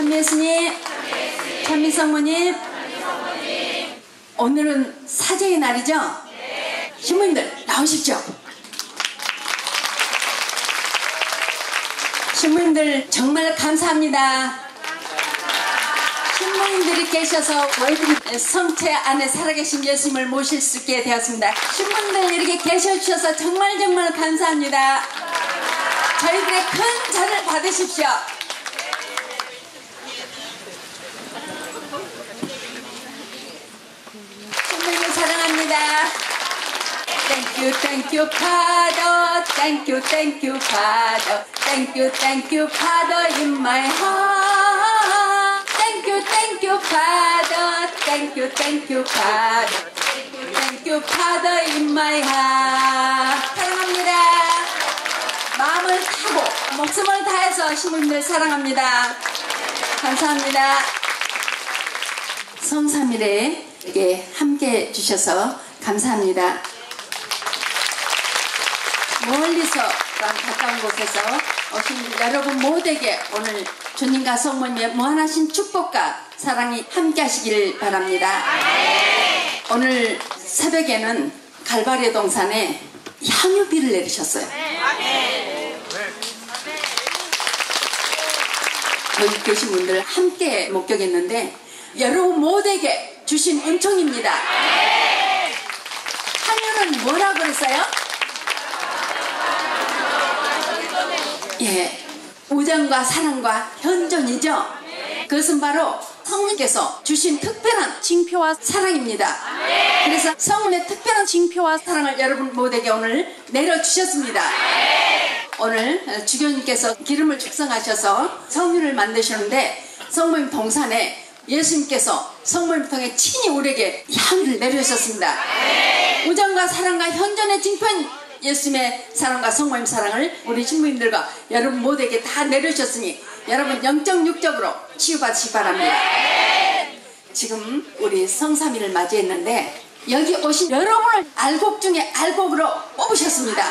참예수님, 참미성모님, 오늘은 사제의 날이죠? 신부님들 나오십시오. 신부님들 정말 감사합니다. 신부님들이 계셔서 저희들이 성체 안에 살아계신 예수님을 모실 수 있게 되었습니다. 신부님들 이렇게 계셔주셔서 정말 감사합니다. 저희들의 큰 잔을 받으십시오. 신부님을 사랑합니다. Thank you, thank you, Father. Thank you, thank you, Father. Thank you, thank you, Father, in my heart. Thank you, thank you, Father. Thank you, thank you, Father. Thank you, Father, in my heart. 사랑합니다. 마음을 타고 목숨을 다해서 신부님들 사랑합니다. 감사합니다. 성삼일에 이렇게 함께 해주셔서 감사합니다. 멀리서 가까운 곳에서 오신 여러분 모두에게 오늘 주님과 성모님의 무한하신 축복과 사랑이 함께 하시길 바랍니다. 오늘 새벽에는 갈바리 동산에 향유비를 내리셨어요. 저기 계신 분들 함께 목격했는데 여러분 모두에게 주신 은총입니다. 향유는 뭐라고 그랬어요? 예, 우정과 사랑과 현존이죠. 그것은 바로 성령께서 주신 특별한 징표와 사랑입니다. 그래서 성령의 특별한 징표와 사랑을 여러분 모두에게 오늘 내려주셨습니다. 오늘 주교님께서 기름을 축성하셔서 성유를 만드시는데 성모님 동산에 예수님께서 성모님 통해 친히 우리에게 향을 내려주셨습니다. 우정과 사랑과 현존의 징표인 예수님의 사랑과 성모님 사랑을 우리 신부님들과 여러분 모두에게 다 내려주셨으니 여러분 영적 육적으로 치유받으시기 바랍니다. 지금 우리 성삼일을 맞이했는데 여기 오신 여러분을 알곡 중에 알곡으로 뽑으셨습니다.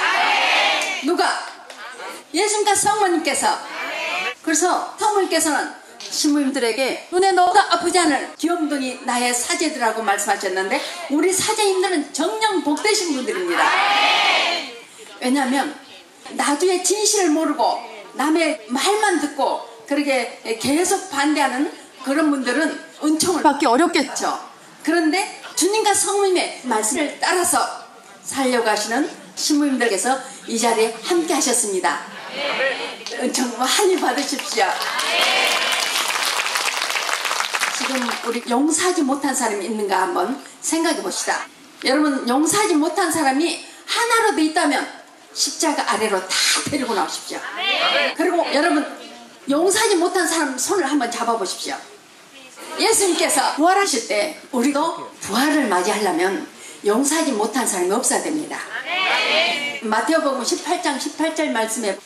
누가? 예수님과 성모님께서. 그래서 성모님께서는 신부님들에게 눈에 넣어도 아프지 않을 귀염둥이 나의 사제들하고 말씀하셨는데 우리 사제님들은 정령 복되신 분들입니다. 왜냐하면 나주의 진실을 모르고 남의 말만 듣고 그렇게 계속 반대하는 그런 분들은 은총을 받기 어렵겠죠. 그런데 주님과 성모님의 말씀을 따라서 살려고 하시는 신부님들께서 이 자리에 함께 하셨습니다. 은총 많이 받으십시오. 지금 우리 용서하지 못한 사람이 있는가 한번 생각해 봅시다. 여러분 용서하지 못한 사람이 하나라도 있다면 십자가 아래로 다 데리고 나오십시오. 그리고 여러분 용서하지 못한 사람 손을 한번 잡아보십시오. 예수님께서 부활하실 때 우리도 부활을 맞이하려면 용서하지 못한 사람이 없어야 됩니다. 마태복음 18장 18절 말씀에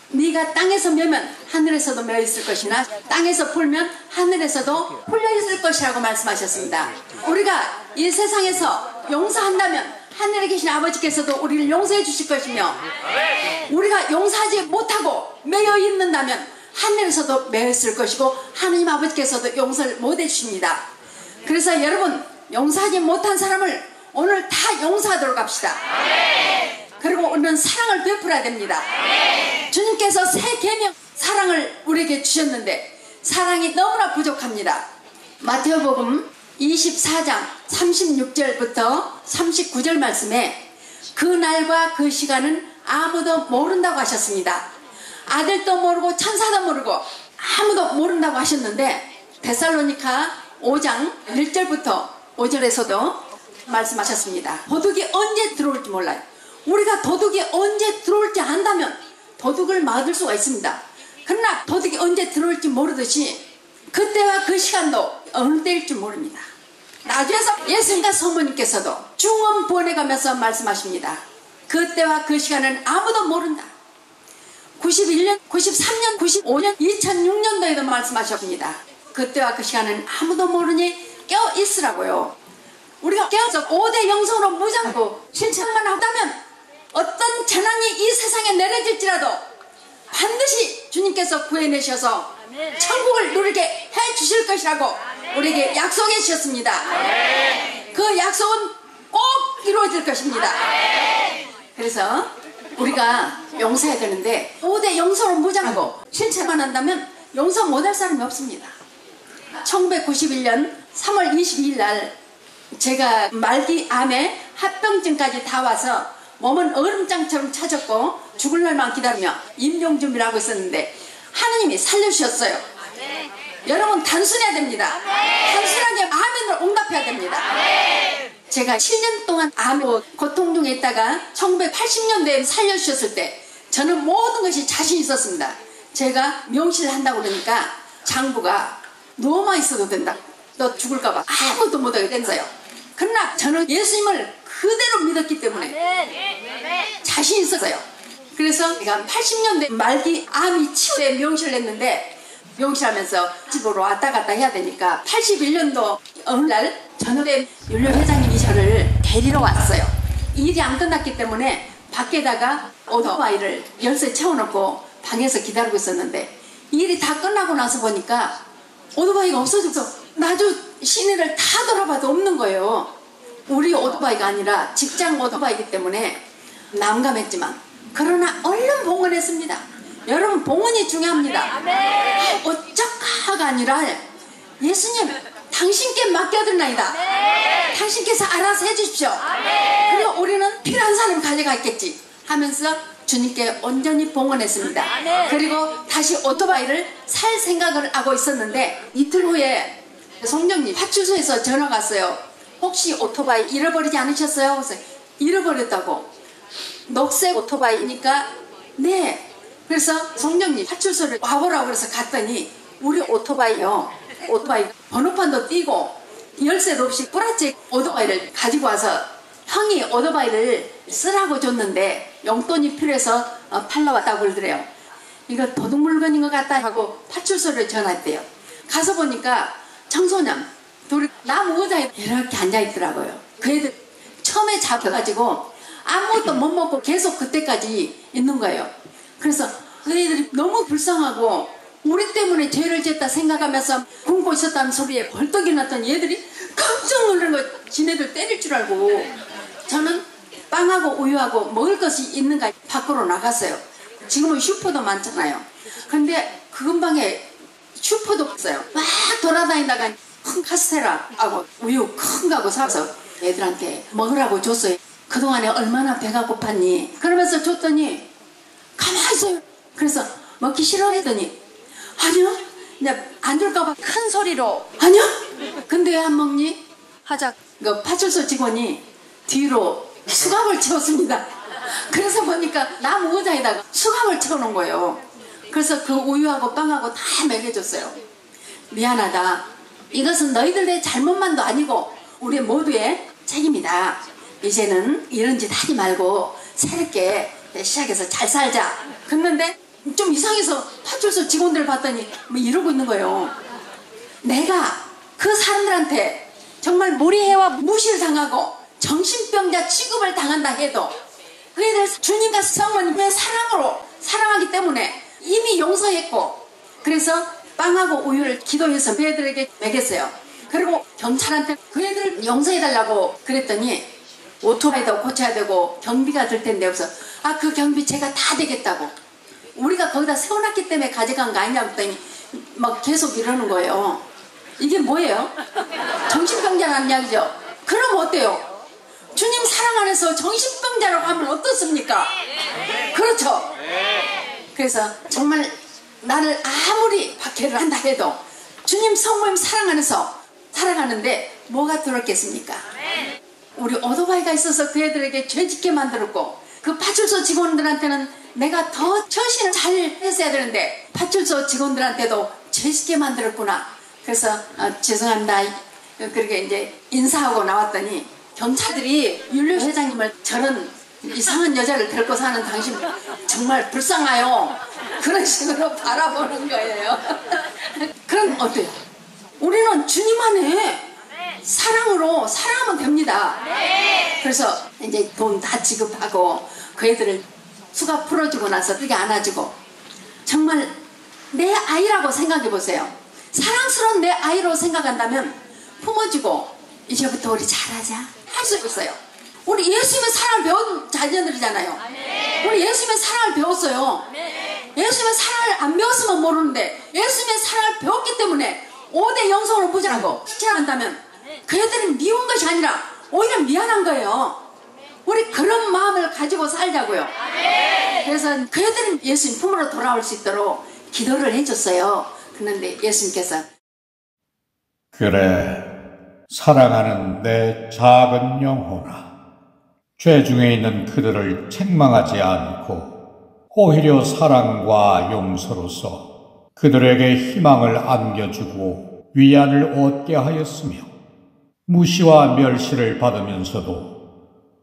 네가 땅에서 메면 하늘에서도 메어 있을 것이나 땅에서 풀면 하늘에서도 풀려 있을 것이라고 말씀하셨습니다. 우리가 이 세상에서 용서한다면 하늘에 계신 아버지께서도 우리를 용서해 주실 것이며 우리가 용서하지 못하고 매여 있는다면 하늘에서도 매여 있을 것이고 하나님 아버지께서도 용서를 못 해주십니다. 그래서 여러분 용서하지 못한 사람을 오늘 다 용서하도록 합시다. 그리고 우리는 사랑을 베풀어야 됩니다. 주님께서 새 계명 사랑을 우리에게 주셨는데 사랑이 너무나 부족합니다. 마태복음 24장 36절부터 39절 말씀에 그 날과 그 시간은 아무도 모른다고 하셨습니다. 아들도 모르고 천사도 모르고 아무도 모른다고 하셨는데 데살로니가 5장 1절부터 5절에서도 말씀하셨습니다. 도둑이 언제 들어올지 몰라요. 우리가 도둑이 언제 들어올지 안다면 도둑을 막을 수가 있습니다. 그러나 도둑이 언제 들어올지 모르듯이 그때와 그 시간도 어느 때일지 모릅니다. 나중에서 예수님과 성모님께서도 중원 보내가면서 말씀하십니다. 그때와 그 시간은 아무도 모른다. 91년, 93년, 95년, 2006년도에도 말씀하셨습니다. 그때와 그 시간은 아무도 모르니 껴있으라고요. 우리가 깨어서 5대 영성으로 무장하고 실천만 한다면 어떤 재난이 이 세상에 내려질지라도 반드시 주님께서 구해내셔서 천국을 누리게 해 주실 것이라고 우리에게 약속해 주셨습니다. 그 약속은 꼭 이루어질 것입니다. 그래서 우리가 용서해야 되는데 5대 용서로 무장하고 실천만 한다면 용서 못할 사람이 없습니다. 1991년 3월 22일 날 제가 말기 암에 합병증까지 다 와서 몸은 얼음장처럼 차졌고 죽을 날만 기다리며 임종 준비를 하고 있었는데 하느님이 살려주셨어요. 여러분 단순해야 됩니다. 단순하게 아멘으로 응답해야 됩니다. 제가 7년 동안 암으로 고통 중에 있다가 1980년대에 살려주셨을 때 저는 모든 것이 자신 있었습니다. 제가 명실을 한다고 그러니까 장부가 누워만 있어도 된다. 너 죽을까봐 아무것도 못하게 됐어요. 그러나 저는 예수님을 그대로 믿었기 때문에 자신 있었어요. 그래서 제가 80년대 말기 암이 치유에 명실을 했는데 명실하면서 집으로 왔다 갔다 해야 되니까 81년도 어느 날 전후대 윤료 회장님이 저를 데리러 왔어요. 일이 안 끝났기 때문에 밖에다가 오토바이를 열쇠 채워놓고 방에서 기다리고 있었는데 일이 다 끝나고 나서 보니까 오토바이가 없어져서 나주 시내를 다 돌아봐도 없는 거예요. 우리 오토바이가 아니라 직장 오토바이기 때문에 난감했지만 그러나 얼른 봉헌했습니다. 여러분 봉헌이 중요합니다. 어쩌카가 아니라 예수님 당신께 맡겨드나이다. 당신께서 알아서 해주십시오. 그리고 우리는 필요한 사람 가져갔겠지 하면서 주님께 온전히 봉헌했습니다. 그리고 다시 오토바이를 살 생각을 하고 있었는데 이틀 후에 성령님 파출소에서 전화가 왔어요. 혹시 오토바이 잃어버리지 않으셨어요? 그래서 잃어버렸다고. 녹색 오토바이니까 네. 그래서 성령님 파출소를 와보라고 그래서 갔더니 우리 오토바이요. 오토바이 번호판도 띄고 열쇠도 없이 플라스틱 오토바이를 가지고 와서 형이 오토바이를 쓰라고 줬는데 용돈이 필요해서 팔러 왔다고 그러더래요. 이거 도둑 물건인 것 같다 하고 파출소를 전화했대요. 가서 보니까 청소년 둘이 나무 의자에 이렇게 앉아있더라고요. 그 애들 처음에 잡혀가지고 아무것도 못 먹고 계속 그때까지 있는 거예요. 그래서 그 애들이 너무 불쌍하고 우리 때문에 죄를 졌다 생각하면서 굶고 있었다는 소리에 벌떡 일어났더니 얘들이 깜짝 놀란 거 지네들 때릴 줄 알고 저는 빵하고 우유하고 먹을 것이 있는가 밖으로 나갔어요. 지금은 슈퍼도 많잖아요. 근데 그 근방에 슈퍼도 없어요. 막 돌아다니다가 큰 카스테라하고 우유 큰 거하고 사서 애들한테 먹으라고 줬어요. 그동안에 얼마나 배가 고팠니? 그러면서 줬더니 가만히 있어요. 그래서 먹기 싫어 했더니 아니요. 안 줄까봐 큰 소리로 아니요. 근데 왜 안 먹니? 하자. 그 파출소 직원이 뒤로 수갑을 채웠습니다. 그래서 보니까 나무 의자에다가 수갑을 채워놓은 거예요. 그래서 그 우유하고 빵하고 다 먹여줬어요. 미안하다. 이것은 너희들의 잘못만도 아니고 우리 모두의 책임이다. 이제는 이런 짓 하지 말고 새롭게 시작해서 잘 살자. 그랬는데 좀 이상해서 파출소 직원들 봤더니 뭐 이러고 있는 거예요. 내가 그 사람들한테 정말 무리해와 무시를 당하고 정신병자 취급을 당한다 해도 그애들 주님과 성모님의 사랑으로 사랑하기 때문에 이미 용서했고 그래서 빵하고 우유를 기도해서 그 애들에게 먹였어요. 그리고 경찰한테 그 애들 용서해달라고 그랬더니 오토바이도 고쳐야 되고 경비가 들 텐데 없어. 아, 그 경비 제가 다 되겠다고. 우리가 거기다 세워놨기 때문에 가져간 거 아니냐고 했더니 막 계속 이러는 거예요. 이게 뭐예요? 정신병자라는 이야기죠. 그럼 어때요? 주님 사랑 안에서 정신병자라고 하면 어떻습니까? 그렇죠. 그래서 정말 나를 아무리 박해를 한다 해도 주님 성모님 사랑 안에서 살아가는데 뭐가 들었겠습니까? 우리 오토바이가 있어서 그 애들에게 죄짓게 만들었고 그 파출소 직원들한테는 내가 더 처신을 잘 했어야 되는데 파출소 직원들한테도 죄짓게 만들었구나. 그래서 죄송합니다. 그렇게 이제 인사하고 나왔더니 경찰들이 윤료 회장님을 저런 이상한 여자를 데리고 사는 당신 정말 불쌍해요. 그런 식으로 바라보는 거예요. 그럼 어때요? 우리는 주님 안에 사랑으로 사랑하면 됩니다. 그래서 이제 돈 다 지급하고 그 애들을 수갑 풀어주고 나서 그게 안아주고 정말 내 아이라고 생각해 보세요. 사랑스러운 내 아이로 생각한다면 품어주고 이제부터 우리 잘하자 할 수 있어요. 우리 예수님의 사랑을 배운 자녀들이잖아요. 우리 예수님의 사랑을 배웠어요. 예수님의 사랑을 안 배웠으면 모르는데 예수님의 사랑을 배웠기 때문에 5대 영성으로 부자라고 시청한다면 그 애들은 미운 것이 아니라 오히려 미안한 거예요. 우리 그런 마음을 가지고 살자고요. 그래서 그 애들은 예수님 품으로 돌아올 수 있도록 기도를 해줬어요. 그런데 예수님께서 그래, 사랑하는 내 작은 영혼아, 죄 중에 있는 그들을 책망하지 않고 오히려 사랑과 용서로서 그들에게 희망을 안겨주고 위안을 얻게 하였으며 무시와 멸시를 받으면서도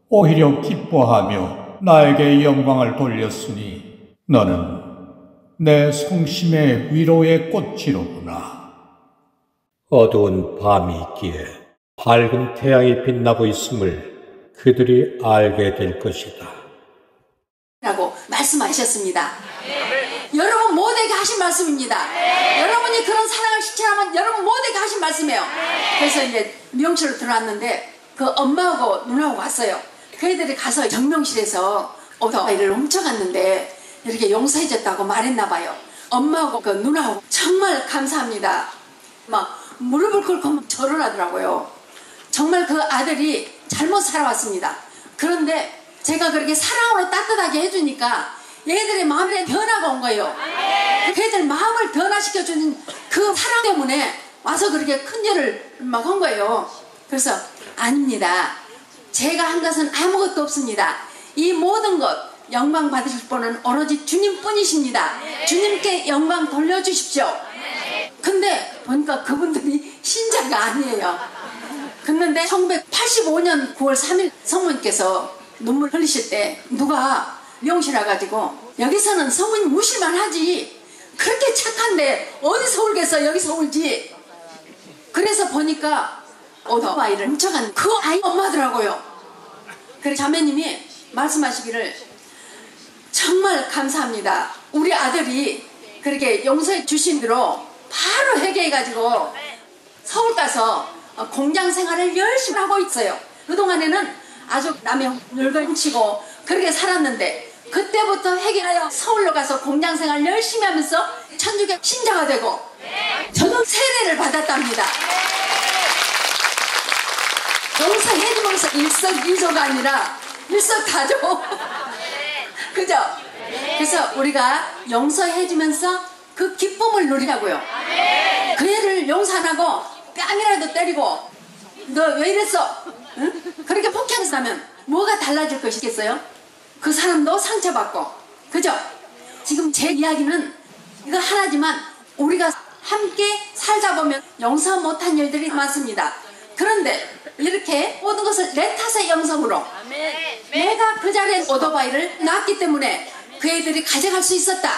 오히려 기뻐하며 나에게 영광을 돌렸으니 너는 내 성심의 위로의 꽃이로구나. 어두운 밤이 있기에 밝은 태양이 빛나고 있음을 그들이 알게 될 것이다. 라고 말씀하셨습니다. 여러분 모두에게 하신 말씀입니다. 여러분이 그런 사랑을 실천하면 여러분 모두에게 하신 말씀이에요. 그래서 이제 미용실로 들어왔는데 그 엄마하고 누나하고 왔어요. 그 애들이 가서 정명실에서 오토바이를 훔쳐갔는데 이렇게 용서해줬다고 말했나 봐요. 엄마하고 그 누나하고 정말 감사합니다. 막 무릎을 꿇고 절을 하더라고요. 정말 그 아들이 잘못 살아왔습니다. 그런데 제가 그렇게 사랑으로 따뜻하게 해주니까 얘들의 마음에 변화가 온 거예요. 걔들 마음을 변화시켜주는 그 사랑 때문에 와서 그렇게 큰 일을 막 한 거예요. 그래서 아닙니다. 제가 한 것은 아무것도 없습니다. 이 모든 것 영광 받으실 분은 오로지 주님뿐이십니다. 주님께 영광 돌려주십시오. 근데 보니까 그분들이 신자가 아니에요. 그런데 1985년 9월 3일 성모님께서 눈물 흘리실 때 누가 미용실 와가지고 여기서는 성모님 무실만 하지 그렇게 착한데 어디서 울겠어 여기서 울지. 그래서 보니까 오토바이를 훔쳐간 그 아이 엄마더라고요. 그래서 자매님이 말씀하시기를 정말 감사합니다. 우리 아들이 그렇게 용서해 주신 대로 바로 회개해가지고 서울 가서 공장 생활을 열심히 하고 있어요. 그동안에는 아주 남의 물건 훔치고 그렇게 살았는데 그때부터 회개하여 서울로 가서 공장 생활 열심히 하면서 천주교 신자가 되고 저도 세례를 받았답니다. 용서해주면서 일석이조가 아니라 일석다조. 그죠? 그래서 우리가 용서해주면서 그 기쁨을 누리라고요. 그 애를 용서 안 하고 뺨이라도 때리고 너 왜 이랬어? 응? 그렇게 폭행했다면 뭐가 달라질 것이겠어요? 그 사람도 상처받고. 그죠? 지금 제 이야기는 이거 하나지만 우리가 함께 살다 보면 용서 못한 일들이 많습니다. 그런데 이렇게 모든 것을 내 탓의 영성으로 내가 그 자리에 오토바이를 놨기 때문에 그 애들이 가져갈 수 있었다.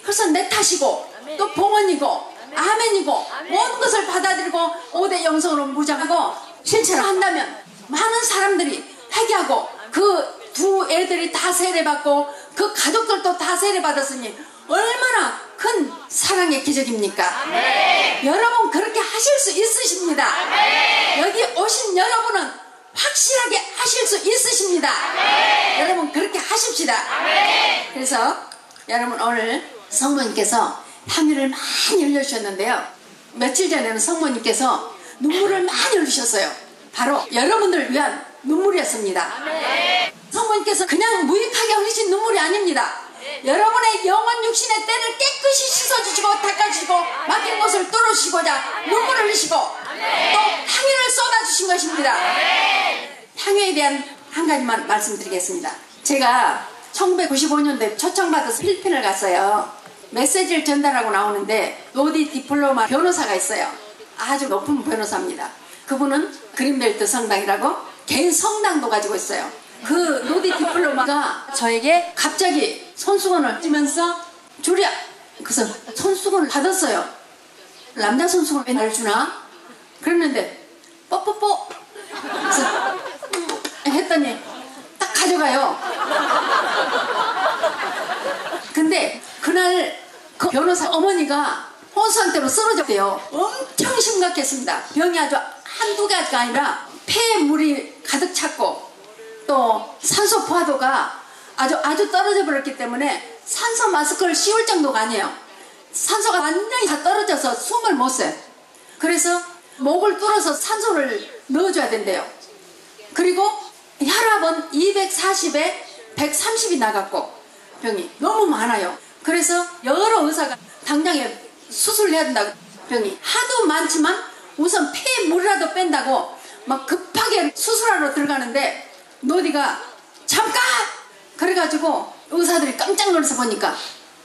그래서 내 탓이고 또 봉헌이고 아멘이고 모든 것을 받아들이고 5대 영성으로 무장하고 실천을 한다면 많은 사람들이 회개하고 그 두 애들이 다 세례받고 그 가족들도 다 세례받았으니 얼마나 큰 사랑의 기적입니까? 여러분 그렇게 하실 수 있으십니다. 여기 오신 여러분은 확실하게 하실 수 있으십니다. 여러분 그렇게 하십시다. 그래서 여러분 오늘 성모님께서 향유를 많이 흘려주셨는데요. 며칠 전에는 성모님께서 눈물을 많이 흘리셨어요. 바로 여러분들을 위한 눈물이었습니다. 성모님께서 그냥 무익하게 흘리신 눈물이 아닙니다. 여러분의 영혼 육신의 때를 깨끗이 씻어주시고 닦아주시고 막힌 곳을 뚫어주시고자 눈물을 흘리시고 또 향유를 쏟아주신 것입니다. 향유에 대한 한 가지만 말씀드리겠습니다. 제가 1995년도에 초청받아서 필리핀을 갔어요. 메시지를 전달하고 나오는데 로디 디플로마 변호사가 있어요. 아주 높은 변호사입니다. 그분은 그린벨트 성당이라고 개인 성당도 가지고 있어요. 그 로디 디플로마가 저에게 갑자기 손수건을 쥐면서 주랴! 그래서 손수건을 받았어요. 남자 손수건을 왜 날 주나? 그랬는데 뽀뽀뽀! 그래서 했더니 딱 가져가요. 근데 그날 그 변호사 어머니가 혼수상태로 쓰러졌대요. 엄청 심각했습니다. 병이 아주 한두 가지가 아니라 폐에 물이 가득 찼고 또 산소 포화도가 아주 떨어져 버렸기 때문에 산소 마스크를 씌울 정도가 아니에요. 산소가 완전히 다 떨어져서 숨을 못 쉬어요. 그래서 목을 뚫어서 산소를 넣어줘야 된대요. 그리고 혈압은 240에 130이 나갔고 병이 너무 많아요. 그래서 여러 의사가 당장에 수술을 해야 된다고. 병이 하도 많지만 우선 폐에 물이라도 뺀다고 막 급하게 수술하러 들어가는데 노디가 잠깐! 그래가지고 의사들이 깜짝 놀라서 보니까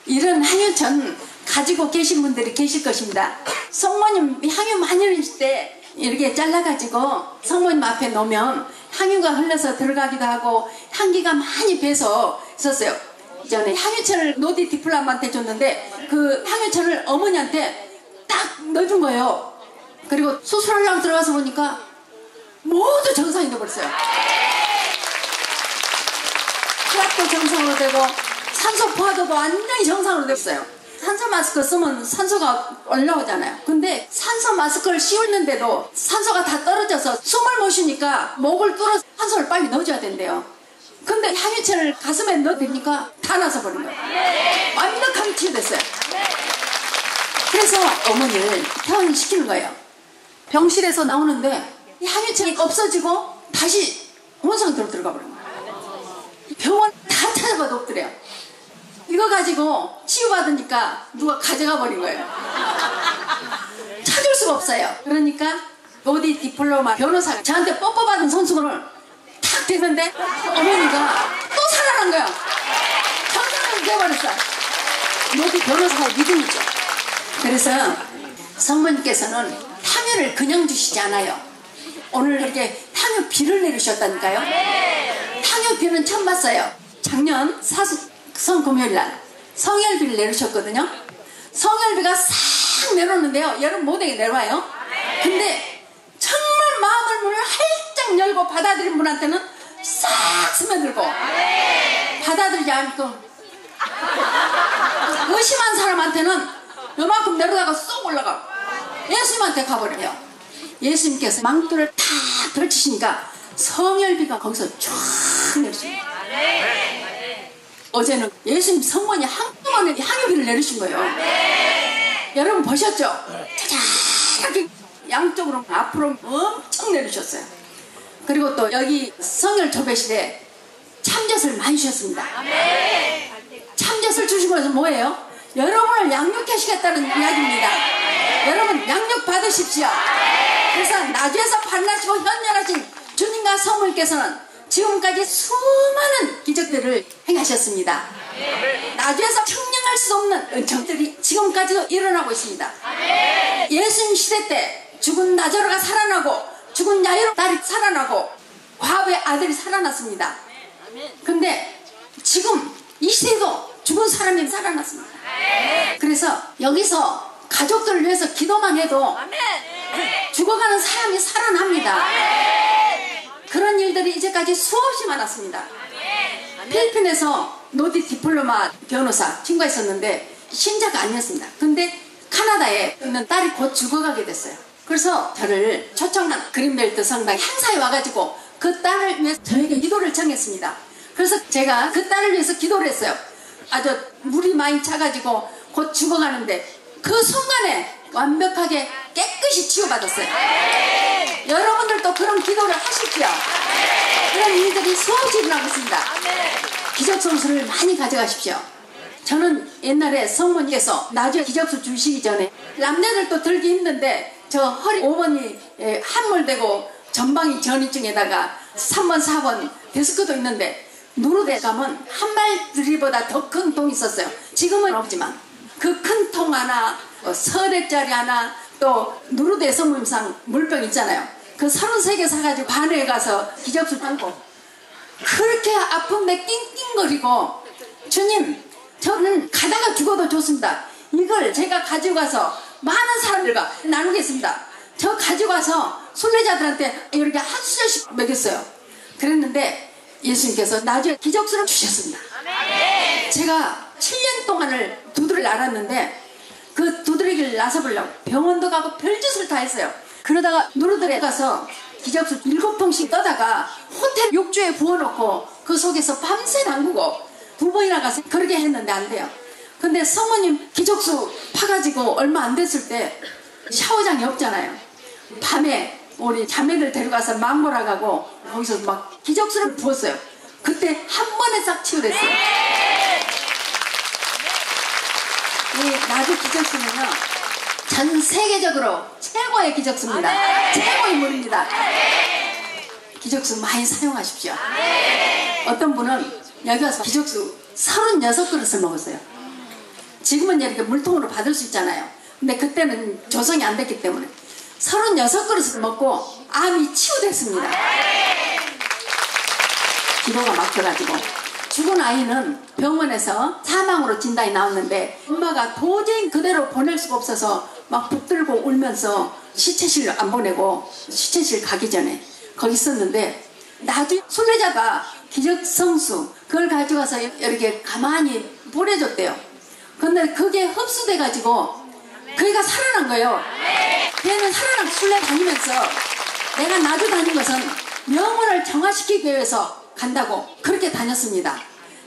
이런 항유천 가지고 계신 분들이 계실 것입니다. 성모님 향유 많이 흘리실 때 이렇게 잘라가지고 성모님 앞에 놓으면 향유가 흘러서 들어가기도 하고 향기가 많이 배서 있었어요. 전에 향유천을 노디 디플럼한테 줬는데 그 향유천을 어머니한테 딱 넣어준 거예요. 그리고 수술하려고 들어가서 보니까 모두 정상이 돼버렸어요. 혈압도 정상으로 되고 산소 포화도도 완전히 정상으로 됐어요. 산소 마스크 쓰면 산소가 올라오잖아요. 근데 산소 마스크를 씌우는데도 산소가 다 떨어져서 숨을 못 쉬니까 목을 뚫어서 산소를 빨리 넣어줘야 된대요. 근데 향유천을 가슴에 넣어대니까 다 나서 버린 거예요. 완벽하게 치유됐어요. 그래서 어머니를 퇴원시키는 거예요. 병실에서 나오는데 향유천이 없어지고 다시 원상태로 들어가 버린 거예요. 병원 다 찾아봐도 없더래요. 이거 가지고 치유받으니까 누가 가져가 버린 거예요. 찾을 수가 없어요. 그러니까 노디 디플로마 변호사가 저한테 뽀뽀받은 손수건을 탁 대는데 어머니가 또 살아난 거예요. 정상으로 돼버렸어요. 노디 변호사의 믿음이죠. 그래서 성모님께서는 향유를 그냥 주시지 않아요. 오늘 이렇게 향유비를 내리셨다니까요. 향유비는 처음 봤어요. 작년 성금요일날 성혈비를 내리셨거든요. 성혈비가 싹 내려오는데요. 여러분 못하게 내려와요. 근데 정말 마음을 문을 활짝 열고 받아들인 분한테는 싹 스며들고 받아들이지 않고 의심한 사람한테는 요만큼 내려다가 쏙 올라가고 예수님한테 가버려요. 예수님께서 망토를 탁 걸치시니까 성혈비가 거기서 쫙 내리십니다. 어제는 예수님 성모니 한꺼번에 향유비를 내리신 거예요. 여러분 보셨죠? 자작하게 양쪽으로 앞으로 엄청 내리셨어요. 그리고 또 여기 성혈 조배실에 참젓을 많이 주셨습니다. 참젓을 주신 것은 뭐예요? 여러분을 양육하시겠다는 이야기입니다. 여러분 양육 받으십시오. 그래서 나주에서 반나시고 현존하신 주님과 성모님께서는 지금까지 수많은 기적들을 행하셨습니다. 나주에서 청량할 수 없는 은총들이 지금까지도 일어나고 있습니다. 예수님 시대 때 죽은 나자로가 살아나고 죽은 야이로 딸이 살아나고 과부의 아들이 살아났습니다. 근데 지금 이 시대도 죽은 사람이 살아났습니다. 그래서 여기서 가족들을 위해서 기도만 해도 죽어가는 사람이 살아납니다. 그런 일들이 이제까지 수없이 많았습니다. 필리핀에서 노디 디플로마 변호사 친구가 있었는데 신자가 아니었습니다. 근데 카나다에 있는 딸이 곧 죽어가게 됐어요. 그래서 저를 초청한 그린벨트 성당 행사에 와가지고 그 딸을 위해서 저에게 기도를 청했습니다. 그래서 제가 그 딸을 위해서 기도를 했어요. 아주 물이 많이 차가지고 곧 죽어가는데 그 순간에 완벽하게 깨끗이 치유받았어요. 여러분들도 그런 기도를 하십시오. 그런 일들이 수없이 일어나고 있습니다. 기적성수를 많이 가져가십시오. 저는 옛날에 성모님께서 나중에 기적수 주시기 전에 남자들도 들기 힘든데 저 허리 5번이 함몰되고 전방이 전이증에다가 3번 4번 데스크도 있는데 누르대 가면 한 말들이보다 더 큰 통이 있었어요. 지금은 없지만 그 큰 통 하나 서대짜리 하나 또 누르대 성모님상 물병 있잖아요. 그 33개 사가지고 반에 가서 기적수 담고 그렇게 아픈데 낑낑거리고 주님 저는 가다가 죽어도 좋습니다. 이걸 제가 가지고 가서 많은 사람들과 나누겠습니다. 저 가지고 가서 순례자들한테 이렇게 한 수저씩 먹였어요. 그랬는데 예수님께서 나중에 기적수를 주셨습니다. 제가 7년 동안을 두드려 앓았는데 그 두드리기를 나서보려고 병원도 가고 별짓을 다 했어요. 그러다가 누르들에 가서 기적수 7통씩 떠다가 호텔 욕조에 부어놓고 그 속에서 밤새 담그고 2번이나 가서 그렇게 했는데 안 돼요. 근데 성모님 기적수 파가지고 얼마 안 됐을 때 샤워장이 없잖아요. 밤에 우리 자매들 데려가서 막 몰아가고 거기서 막 기적수를 부었어요. 그때 한 번에 싹 치유됐어요. 이 나주 기적수는요 전 세계적으로 최고의 기적수입니다. 최고 인물입니다. 기적수 많이 사용하십시오. 어떤 분은 여기 와서 기적수 36그릇을 먹었어요. 지금은 이렇게 물통으로 받을 수 있잖아요. 근데 그때는 조성이 안 됐기 때문에 36그릇을 먹고 암이 치유됐습니다. 기도가 막혀가지고 죽은 아이는 병원에서 사망으로 진단이 나왔는데 엄마가 도저히 그대로 보낼 수가 없어서 막 붙들고 울면서 시체실 안 보내고 시체실 가기 전에 거기 있었는데 나중에 순례자가 기적성수 그걸 가져가서 이렇게 가만히 보내줬대요. 근데 그게 흡수돼가지고 그애가 살아난 거예요. 걔는 살아난 순례 다니면서 내가 나주 다닌 것은 영혼을 정화시키기 위해서 간다고 그렇게 다녔습니다.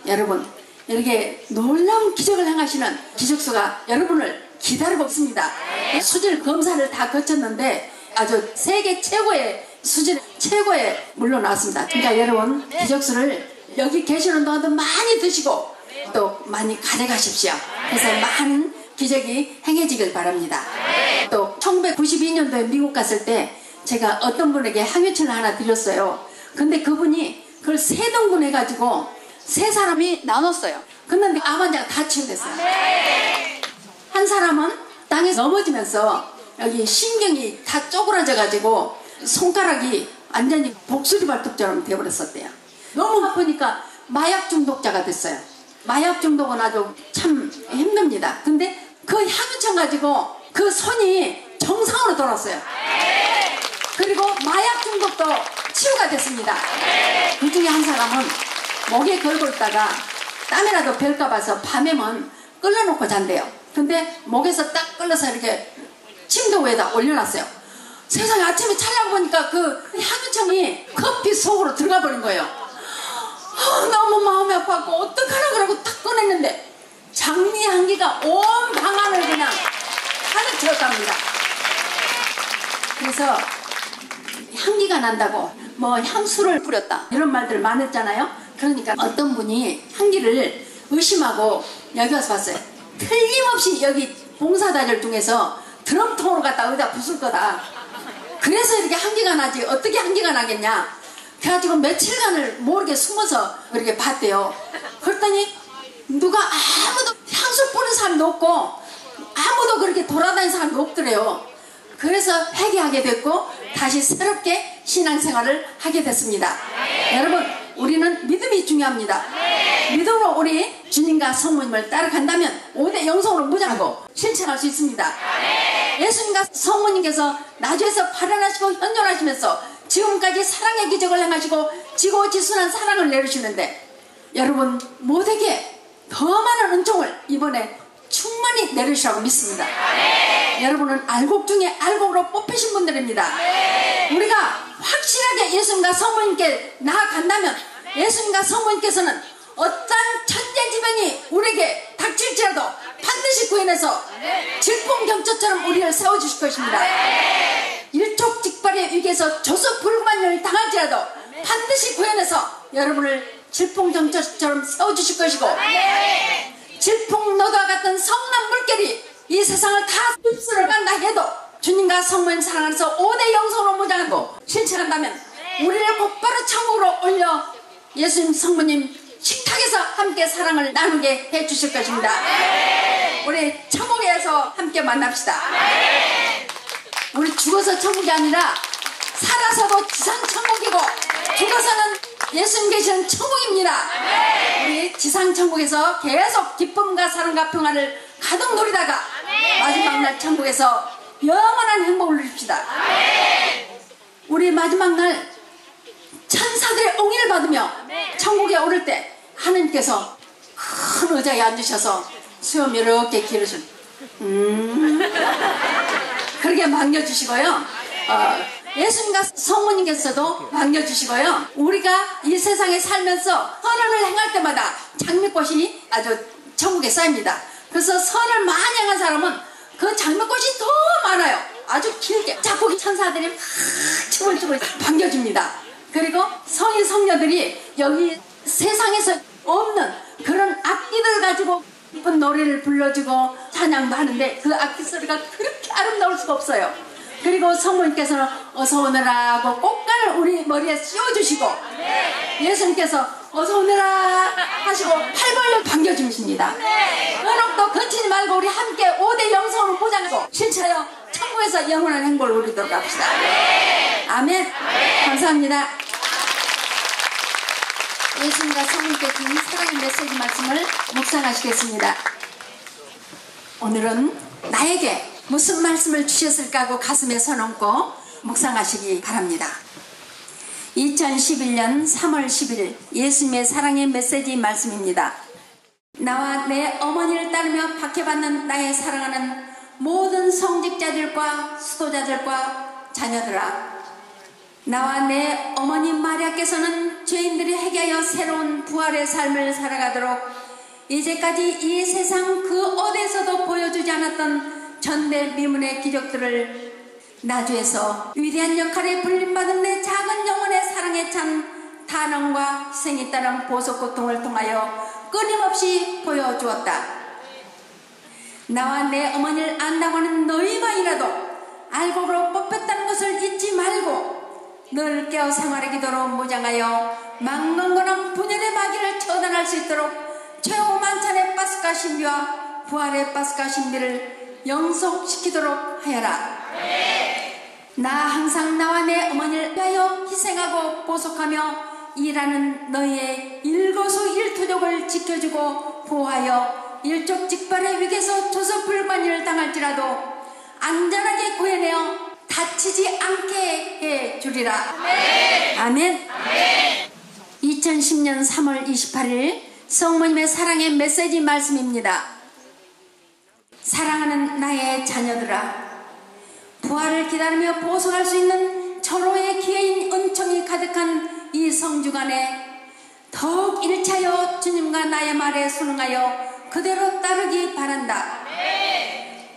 여러분 이렇게 놀라운 기적을 행하시는 기적수가 여러분을 기다리고 있습니다. 수질 검사를 다 거쳤는데 아주 세계 최고의 수질 최고의 물러나왔습니다. 그러니까 여러분 기적수를 여기 계시는 동안도 많이 드시고 또 많이 가져가십시오. 그래서 많은 기적이 행해지길 바랍니다. 또 1992년도에 미국 갔을 때 제가 어떤 분에게 항유천을 하나 드렸어요. 근데 그분이 그걸 3등분 해가지고 3사람이 나눴어요. 근데 암 환자가 다 치유됐어요. 한 사람은 땅에 넘어지면서 여기 신경이 다 쪼그라져가지고 손가락이 완전히 독수리 발톱처럼 돼버렸었대요. 너무 아프니까 마약 중독자가 됐어요. 마약 중독은 아주 참 힘듭니다. 근데 그 향유천 가지고 그 손이 정상으로 돌았어요. 그리고 마약 중독도 치유가 됐습니다. 그 중에 한 사람은 목에 걸고 있다가 땀이라도 별까 봐서 밤에만 끌어놓고 잔대요. 근데 목에서 딱 끌어서 이렇게 침대 위에다 올려놨어요. 세상에 아침에 차려고 보니까 그 향유청이 커피 속으로 들어가 버린 거예요. 너무 마음이 아팠고 어떡하나 그러고 탁 꺼냈는데 장미 향기가 온 방안을 그냥 가득 채웠답니다. 그래서 향기가 난다고 뭐 향수를 뿌렸다 이런 말들 많았잖아요. 그러니까 어떤 분이 향기를 의심하고 여기 와서 봤어요. 틀림없이 여기 봉사자들 중에서 드럼통으로 갖다 어디다 부술 거다. 그래서 이렇게 향기가 나지 어떻게 향기가 나겠냐. 그래가지고 며칠간을 모르게 숨어서 그렇게 봤대요. 그랬더니 누가 아무도 향수 뿌린 사람도 없고 아무도 그렇게 돌아다니는 사람도 없더래요. 그래서 회개하게 됐고 다시 새롭게 신앙생활을 하게 됐습니다. 여러분 우리는 믿음이 중요합니다. 믿음으로 우리 주님과 성모님을 따라간다면 5대 영성으로 무장하고 실천할 수 있습니다. 예수님과 성모님께서 나주에서 발현하시고 현존하시면서 지금까지 사랑의 기적을 행하시고 지고지순한 사랑을 내리시는데 여러분 모두에게 더 많은 은총을 이번에 충만히 내리시라고 믿습니다. 여러분은 알곡 중에 알곡으로 뽑히신 분들입니다. 우리가 확실하게 예수님과 성모님께 나아간다면 예수님과 성모님께서는 어떤 천재지변이 우리에게 닥칠지라도 반드시 구해내서 질풍경초처럼 우리를 세워주실 것입니다. 일촉즉발의 위기에서 조소불만을 당할지라도 반드시 구해내서 여러분을 질풍경초처럼 세워주실 것이고 질풍노도와 같은 성난 물결이 이 세상을 다 휩쓸어 간다 해도 주님과 성모님 사랑하면서 5대 영성으로 무장하고 실천한다면 우리를 곧바로 천국으로 올려 예수님 성모님 식탁에서 함께 사랑을 나누게 해주실 것입니다. 우리 천국에서 함께 만납시다. 우리 죽어서 천국이 아니라 살아서도 지상 천국이고 죽어서는 예수님 계시는 천국입니다. 우리 지상 천국에서 계속 기쁨과 사랑과 평화를 가득 누리다가 마지막 날 천국에서 영원한 행복을 누립시다. 우리 마지막 날 천사들의 옹의를 받으며 천국에 오를 때 하나님께서 큰 의자에 앉으셔서 수염 이렇게 기르신 그렇게 맡겨주시고요. 예수님과 성모님께서도 맡겨주시고요. 우리가 이 세상에 살면서 선언을 행할 때마다 장미꽃이 아주 천국에 쌓입니다. 그래서 선을 많이 행한 사람은 그 장미꽃이 더 많아요. 아주 길게 작곡 천사들이 막 춤을 반겨줍니다. 그리고 성인 성녀들이 여기 세상에서 없는 그런 악기들 가지고 예쁜 노래를 불러주고 찬양도 하는데 그 악기 소리가 그렇게 아름다울 수가 없어요. 그리고 성모님께서는 어서 오너라 하고 꽃가를 우리 머리에 씌워주시고 예수님께서 어서 오너라 하시고 팔 벌려 반겨주십니다. 은옥도 거치지 말고 우리 함께 5대 영성으로 보장하고 실체하여 천국에서 영원한 행복을 누리도록 합시다. 아멘. 감사합니다. 예수님과 성모님께 주신 사랑의 메시지 말씀을 묵상하시겠습니다. 오늘은 나에게 무슨 말씀을 주셨을까 하고 가슴에 손 얹고 묵상하시기 바랍니다. 2011년 3월 10일 예수님의 사랑의 메시지 말씀입니다. 나와 내 어머니를 따르며 박해받는 나의 사랑하는 모든 성직자들과 수도자들과 자녀들아, 나와 내 어머니 마리아께서는 죄인들이 회개하여 새로운 부활의 삶을 살아가도록 이제까지 이 세상 그 어디에서도 보여주지 않았던 전대미문의 기적들을 나주에서 위대한 역할에 불림받은 내 작은 영혼의 사랑에 찬 탄원과 희생에 따른 보석고통을 통하여 끊임없이 보여주었다. 나와 내 어머니를 안다고 하는 너희만이라도 알곡으로 뽑혔다는 것을 잊지 말고 늘 깨어 생활의 기도로 무장하여 망론거나 분열의 마귀를 처단할 수 있도록 최후 만찬의 파스카 신비와 부활의 파스카 신비를 영속시키도록 하여라. 나 항상 나와 내 어머니를 위하여 희생하고 보속하며 일하는 너희의 일거수일투족을 지켜주고 보호하여 일족직발의 위기에서 조선불만을 당할지라도 안전하게 구해내어 다치지 않게 해주리라. 아멘. 2010년 3월 28일 성모님의 사랑의 메시지 말씀입니다. 사랑하는 나의 자녀들아, 부활을 기다리며 보석할 수 있는 절호의 기회인 은총이 가득한 이 성주간에 더욱 일차여 주님과 나의 말에 순응하여 그대로 따르기 바란다.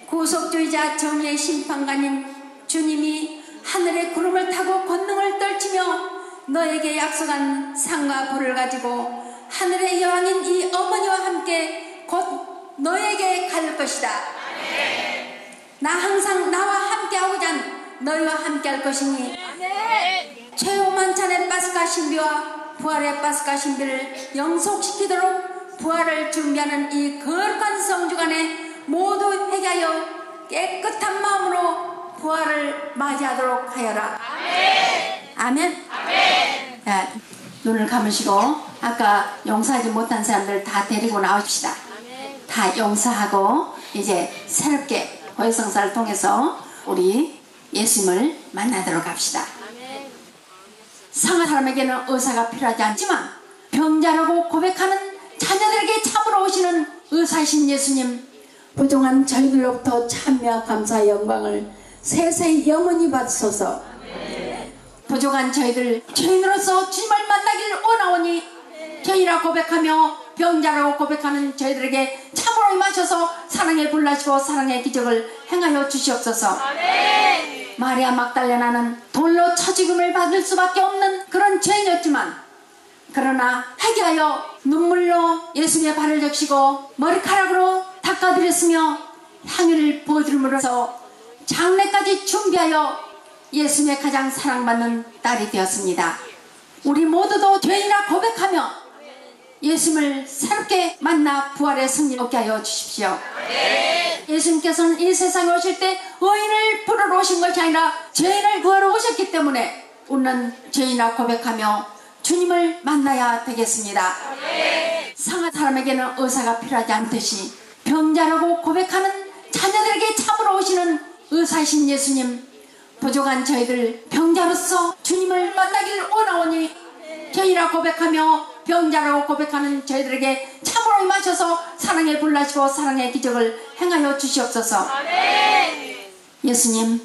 구속주의자 정의의 심판관인 주님이 하늘의 구름을 타고 권능을 떨치며 너에게 약속한 상과 불을 가지고 하늘의 여왕인 이 어머니와 함께 곧 너에게 갈 것이다. 나 항상 나와 함께하고자 너희와 함께할 것이니 최후 만찬의 파스카 신비와 부활의 파스카 신비를 영속시키도록 부활을 준비하는 이 거룩한 성주간에 모두 회개하여 깨끗한 마음으로 부활을 맞이하도록 하여라. 아멘. 자, 눈을 감으시고 아까 용서하지 못한 사람들 다 데리고 나오십시다. 다 용서하고 이제 새롭게 고해성사를 통해서 우리 예수님을 만나도록 합시다. 상한 사람에게는 의사가 필요하지 않지만 병자라고 고백하는 자녀들에게 참으로 오시는 의사이신 예수님, 부족한 저희들로부터 참여와 감사의 영광을 세세히 영원히 받으소서. 부족한 저희들 죄인으로서 주님을 만나기를 원하오니 죄인이라 고백하며 병자라고 고백하는 저희들에게 참으로 임하셔서 사랑의 불나시고 사랑의 기적을 행하여 주시옵소서. 마리아 막달레나는 돌로 쳐 죽음을 받을 수밖에 없는 그런 죄인이었지만 그러나 회개하여 눈물로 예수님의 발을 적시고 머리카락으로 닦아드렸으며 향유를 부어드림으로써 장례까지 준비하여 예수님의 가장 사랑받는 딸이 되었습니다. 우리 모두도 죄인이라 고백하며 예수님을 새롭게 만나 부활의 승리 얻게 하여 주십시오. 예수님께서는 이 세상에 오실 때 의인을 부르러 오신 것이 아니라 죄인을 구하러 오셨기 때문에 우리는 죄인이라 고백하며 주님을 만나야 되겠습니다. 상한 사람에게는 의사가 필요하지 않듯이 병자라고 고백하는 자녀들에게 참으로 오시는 의사이신 예수님, 부족한 저희들 병자로서 주님을 만나기를 원하오니 죄인이라 고백하며 병자라고 고백하는 저희들에게 참 충만함으로 임하셔서 사랑의 불 나시고 사랑의 기적을 행하여 주시옵소서. 예수님,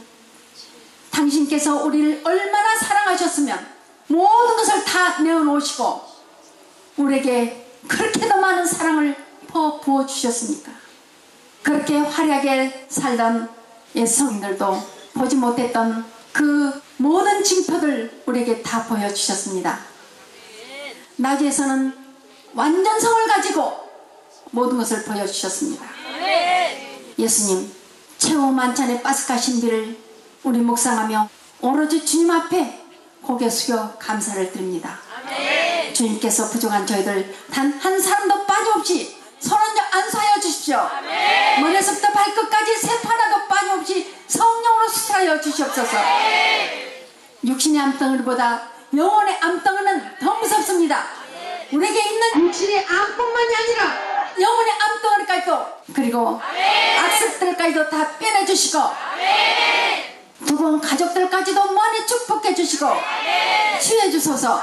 당신께서 우리를 얼마나 사랑하셨으면 모든 것을 다 내어놓으시고 우리에게 그렇게도 많은 사랑을 부어주셨습니까? 그렇게 화려하게 살던 옛 성인들도 보지 못했던 그 모든 징표들 우리에게 다 보여주셨습니다. 나주에서는 완전성을 가지고 모든 것을 보여주셨습니다. 예수님, 최후 만찬의 파스카 신비를 우리 묵상하며 오로지 주님 앞에 고개 숙여 감사를 드립니다. 주님께서 부족한 저희들 단 한 사람도 빠짐없이 손얹어 안수하여 주십시오. 머리에서부터 발끝까지 세포 하나도 빠짐없이 성령으로 수술하여 주시옵소서. 육신의 암덩어리보다 영혼의 암덩어리는 더 무섭습니다. 우리에게 있는 육신의 암뿐만이 아니라 영혼의 암덩어리까지도, 그리고 악습들까지도 다 빼내주시고 두번 가족들까지도 많이 축복해 주시고 치유해 주소서.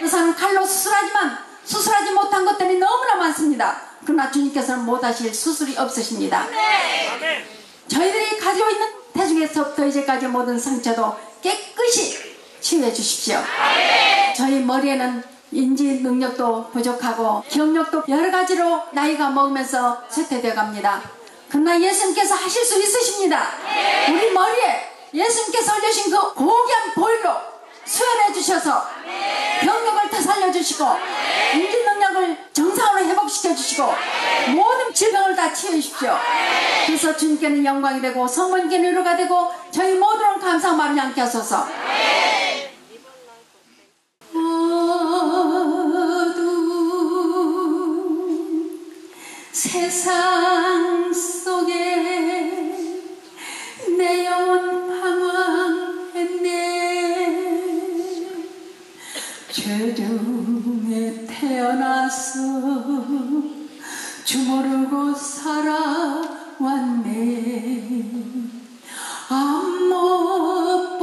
의사는 칼로 수술하지만 수술하지 못한 것들이 너무나 많습니다. 그러나 주님께서는 못하실 수술이 없으십니다. 저희들이 가지고 있는 태중에서부터 이제까지 모든 상처도 깨끗이 치유해 주십시오. 저희 머리에는 인지 능력도 부족하고 기억력도 여러 가지로 나이가 먹으면서 쇠퇴되어 갑니다. 그러나 예수님께서 하실 수 있으십니다. 우리 머리에 예수님께서 올려주신 그 고귀한 보혈로 수혈해 주셔서 병력을 다 살려주시고 인지 능력을 정상으로 회복시켜 주시고 모든 질병을 다 치유해 주십시오. 그래서 주님께는 영광이 되고 성모님께는 위로가 되고 저희 모두는 감사한 마음이 함께 하소서. 세상 속에 내 영혼 방황했네. 죄 중에 태어나서 주 모르고 살아왔네. 아무